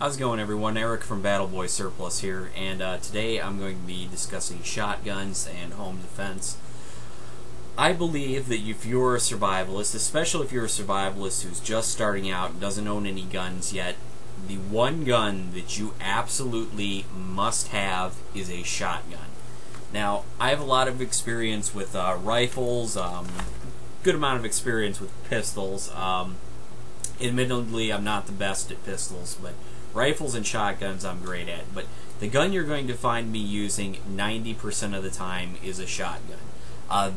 How's it going, everyone? Eric from Battle Boy Surplus here, and today I'm going to be discussing shotguns and home defense. I believe that if you're a survivalist, especially if you're a survivalist who's just starting out and doesn't own any guns yet, the one gun that you absolutely must have is a shotgun. Now, I have a lot of experience with rifles, good amount of experience with pistols. Admittedly, I'm not the best at pistols, but rifles and shotguns I'm great at. But the gun you're going to find me using 90% of the time is a shotgun.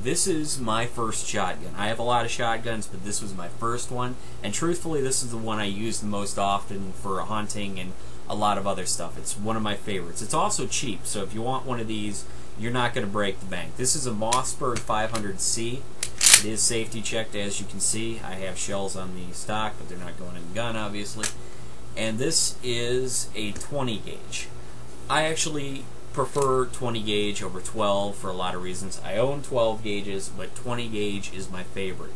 This is my first shotgun. I have a lot of shotguns, but this was my first one. And truthfully, this is the one I use the most often for hunting and a lot of other stuff. It's one of my favorites. It's also cheap, so if you want one of these, you're not going to break the bank. This is a Mossberg 500C. It is safety checked, as you can see. I have shells on the stock, but they're not going in the gun, obviously. And this is a 20 gauge. I actually prefer 20 gauge over 12 for a lot of reasons. I own 12 gauges, but 20 gauge is my favorite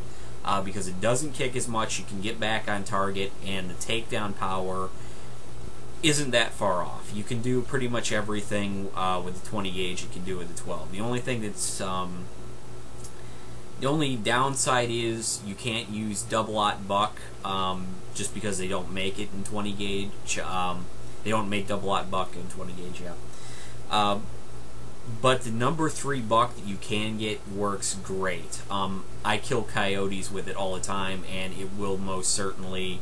because it doesn't kick as much. You can get back on target, and the takedown power isn't that far off. You can do pretty much everything with the 20 gauge you can do with the 12. The only thing that's the only downside is you can't use double-aught buck just because they don't make it in 20 gauge. They don't make double-aught buck in 20 gauge, yeah. But the number 3 buck that you can get works great. I kill coyotes with it all the time, and it will most certainly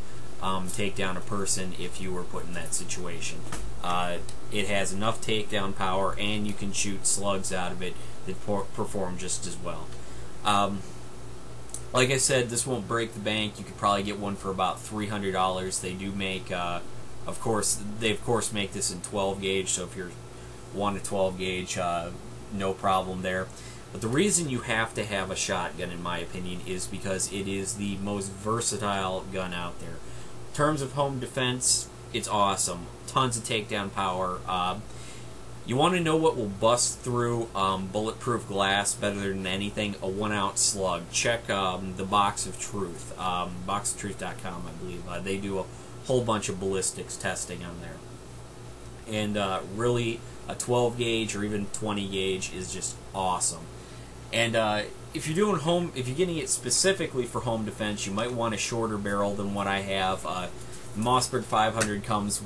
take down a person if you were put in that situation. It has enough takedown power, and you can shoot slugs out of it that perform just as well. Like I said, this won't break the bank. You could probably get one for about $300. They do make, they of course make this in 12 gauge. So if you're want a 12 gauge, no problem there. But the reason you have to have a shotgun, in my opinion, is because it is the most versatile gun out there. In terms of home defense, it's awesome. Tons of takedown power. You want to know what will bust through bulletproof glass better than anything? A 1-ounce slug. Check the Box of Truth, boxoftruth.com, I believe. They do a whole bunch of ballistics testing on there. And really, a 12 gauge or even 20 gauge is just awesome. And if you're getting it specifically for home defense, you might want a shorter barrel than what I have. Mossberg 500 comes.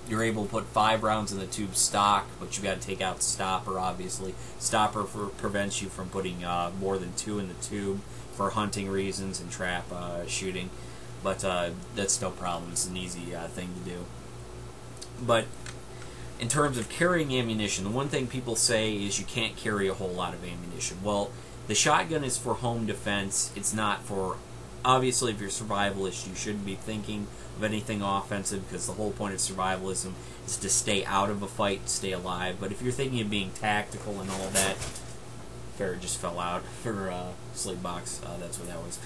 You're able to put 5 rounds in the tube stock, but you got to take out the stopper, obviously. Stopper prevents you from putting more than 2 in the tube for hunting reasons and trap shooting. But that's no problem. It's an easy thing to do. But in terms of carrying ammunition, the one thing people say is you can't carry a whole lot of ammunition. Well, the shotgun is for home defense. It's not for... Obviously, if you're a survivalist, you shouldn't be thinking of anything offensive because the whole point of survivalism is to stay out of a fight, stay alive. But if you're thinking of being tactical and all that, ferret just fell out for sleep box. That's what that was.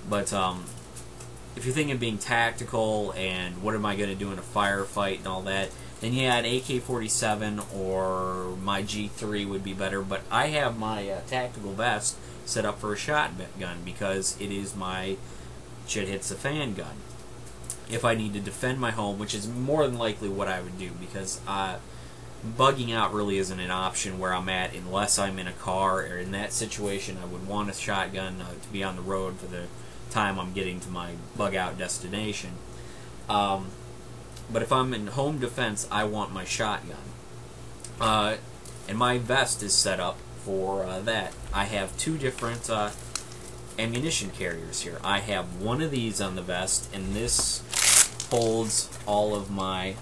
But if you're thinking of being tactical and what am I going to do in a firefight and all that, then yeah, an AK-47 or my G3 would be better. But I have my tactical vest set up for a shotgun because it is my shit hits the fan gun. If I need to defend my home, which is more than likely what I would do, because bugging out really isn't an option where I'm at unless I'm in a car, or in that situation I would want a shotgun to be on the road for the time I'm getting to my bug out destination. But if I'm in home defense, I want my shotgun. And my vest is set up for that. I have 2 different ammunition carriers here. I have one of these on the vest, and this holds all of my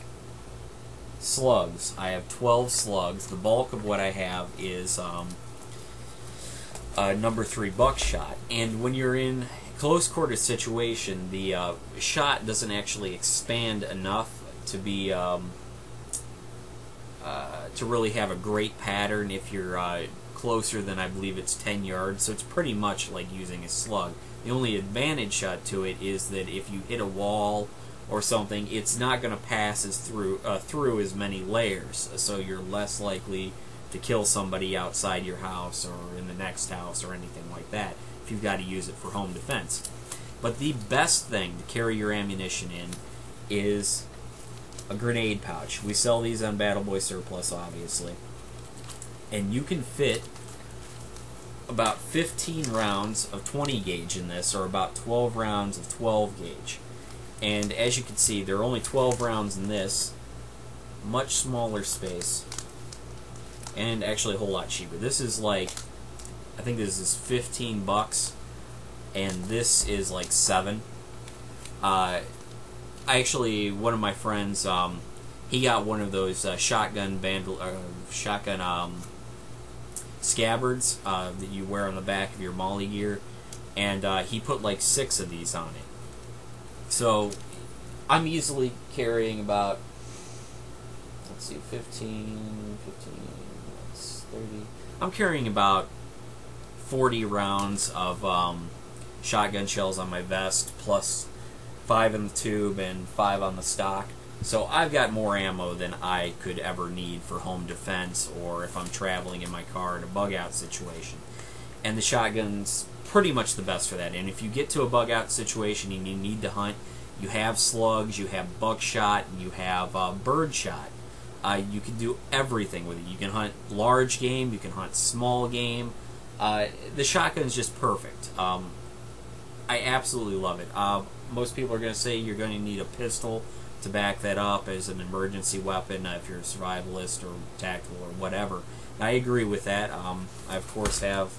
slugs. I have 12 slugs. The bulk of what I have is number 3 buckshot. And when you're in close quarter situation, the shot doesn't actually expand enough to be to really have a great pattern if you're closer than, I believe it's 10 yards, so it's pretty much like using a slug. The only advantage to it is that if you hit a wall or something, it's not going to pass through as many layers, so you're less likely to kill somebody outside your house or in the next house or anything like that if you've got to use it for home defense. But the best thing to carry your ammunition in is a grenade pouch. We sell these on Battle Boy Surplus, obviously. And you can fit about 15 rounds of 20 gauge in this, or about 12 rounds of 12 gauge. And as you can see, there are only 12 rounds in this, much smaller space, and actually a whole lot cheaper. This is like, I think this is 15 bucks, and this is like 7. Actually, one of my friends, he got one of those shotgun scabbards that you wear on the back of your Molly gear, and he put like 6 of these on it. So I'm easily carrying about, let's see, 15, that's 30. I'm carrying about 40 rounds of shotgun shells on my vest, plus 5 in the tube and 5 on the stock. So I've got more ammo than I could ever need for home defense, or if I'm traveling in my car in a bug-out situation. And the shotgun's pretty much the best for that. And if you get to a bug-out situation and you need to hunt, you have slugs, you have buckshot, and you have birdshot. You can do everything with it. You can hunt large game, you can hunt small game. The shotgun's just perfect. I absolutely love it. Most people are going to say you're going to need a pistol to back that up as an emergency weapon if you're a survivalist or tactical or whatever. I agree with that. I of course have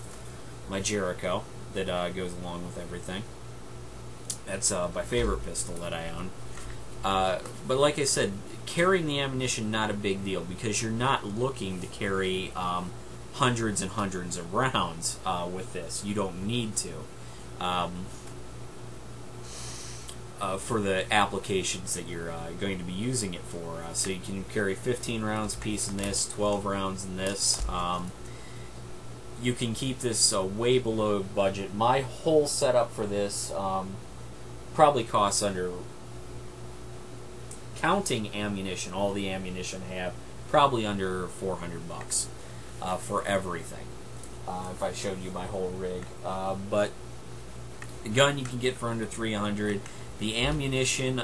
my Jericho that goes along with everything. That's my favorite pistol that I own. But like I said, carrying the ammunition, not a big deal, because you're not looking to carry hundreds and hundreds of rounds with this. You don't need to. For the applications that you're going to be using it for. So you can carry 15 rounds apiece in this, 12 rounds in this. You can keep this way below budget. My whole setup for this probably costs under, counting ammunition, all the ammunition I have, probably under 400 bucks for everything. If I showed you my whole rig. But the gun you can get for under 300. The ammunition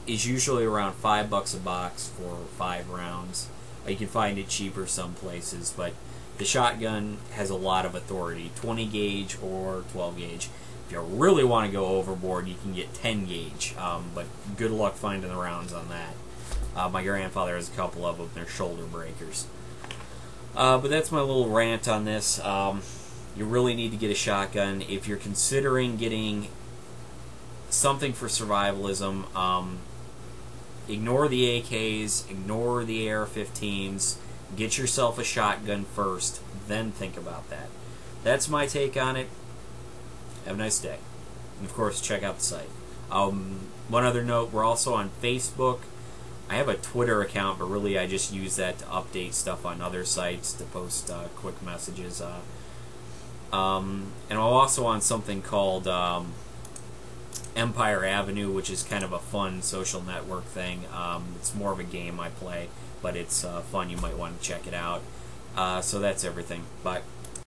is usually around $5 a box for 5 rounds. You can find it cheaper some places, but the shotgun has a lot of authority, 20 gauge or 12 gauge. If you really want to go overboard, you can get 10 gauge, but good luck finding the rounds on that. My grandfather has a couple of them. They're shoulder breakers. But that's my little rant on this. You really need to get a shotgun. If you're considering getting something for survivalism, ignore the AKs, ignore the AR-15s, get yourself a shotgun first, then think about that. That's my take on it. Have a nice day. And of course, check out the site. One other note, we're also on Facebook. I have a Twitter account, but really I just use that to update stuff on other sites, to post quick messages. And I'm also on something called Empire Avenue, which is kind of a fun social network thing. It's more of a game I play, but it's fun. You might want to check it out. So that's everything. Bye.